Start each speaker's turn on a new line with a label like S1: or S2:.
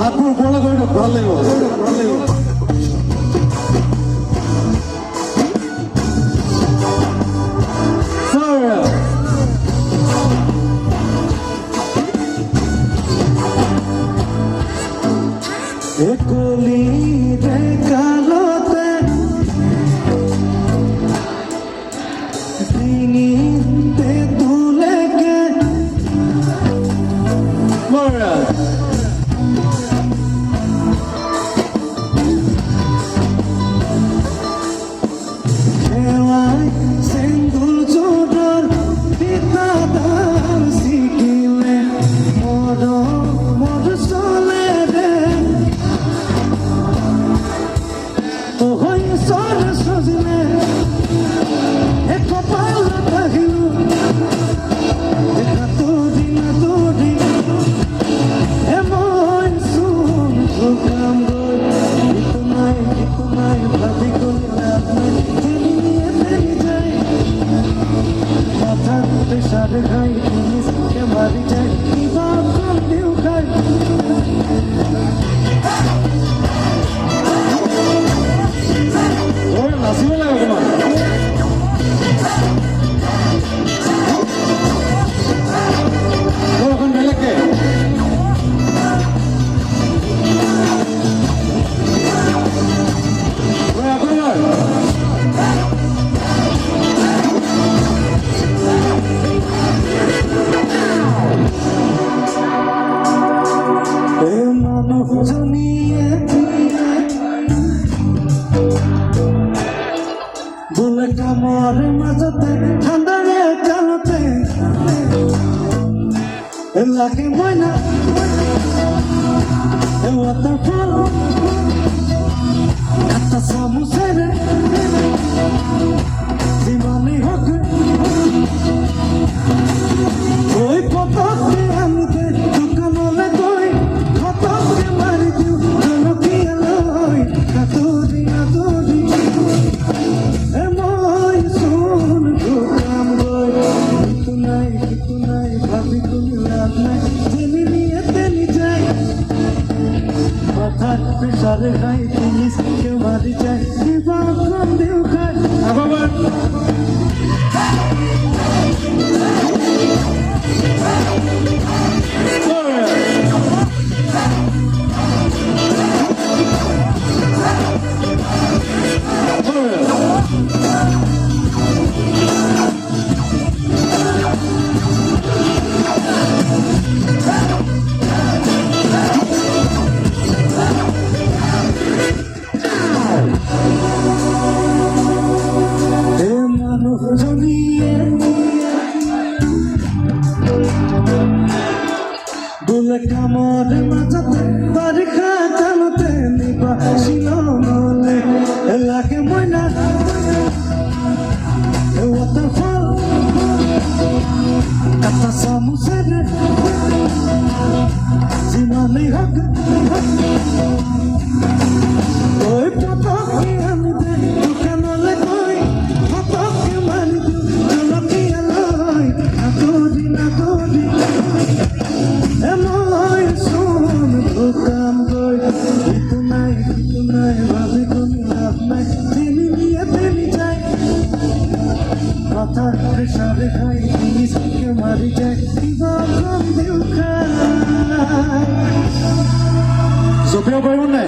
S1: হাতবোৰ ওপৰলৈ কৰি দিয়ক, ভাল লাগিব, ভাল লাগিব। একলি কালতে ডিঙিতে তুলেকে মরা সেন্দুর জোড়র পিতাদার শিখিলে মর মর চলে রে তো হই সর সজনে এক কপাল থাকিল দেখা তোরি না তোরি এমন শুন প্রোগ্রাম গই গীত নাই ভাবি করলে সারে খাই জিনিসকে মারি যায় কিবার কেউ খাই ওরে নাচিব লাগে অকমান এখন বেলেগকে বলে কামর মাঝতে ঠান্ডারে কালতে লাগে ময়না ওয়াটারফল একটা সামুসের জীবনে হোক ওই পথে আনতে দোকানলে কই খতকে মারি দিও জনকি আলোই কাতুরি কাতুরি এমন শুন প্রোগ্রাম গই কিছু নাই ভাবি তুমি লাভ নাই জেনে নিয়ে তেনি যাই মাথার প্রেশারে খাই জিনিস কেউ মারি যায় বিবাহ কম দেও খাই আবার বলে কামর মাঝতে বারিখা জানতে নিবা ছিল নলে লাগে ময়না ওয়াটারফল কাটা সামুসের জীবনে হোক ওই পথকে আমি দোকানলে কই পথকে মানি জনকি আলোই নাতরি নাতরি এমন শুন প্রোগ্রাম গই গীত নাই ভাবি কোনো লাভ নাই জেনে নিয়ে তেনি যাই মাথার প্রেশারে খাই জিনিসকে মারি যায় কিবার কম দেও খাই জপিব পাৰিব নাই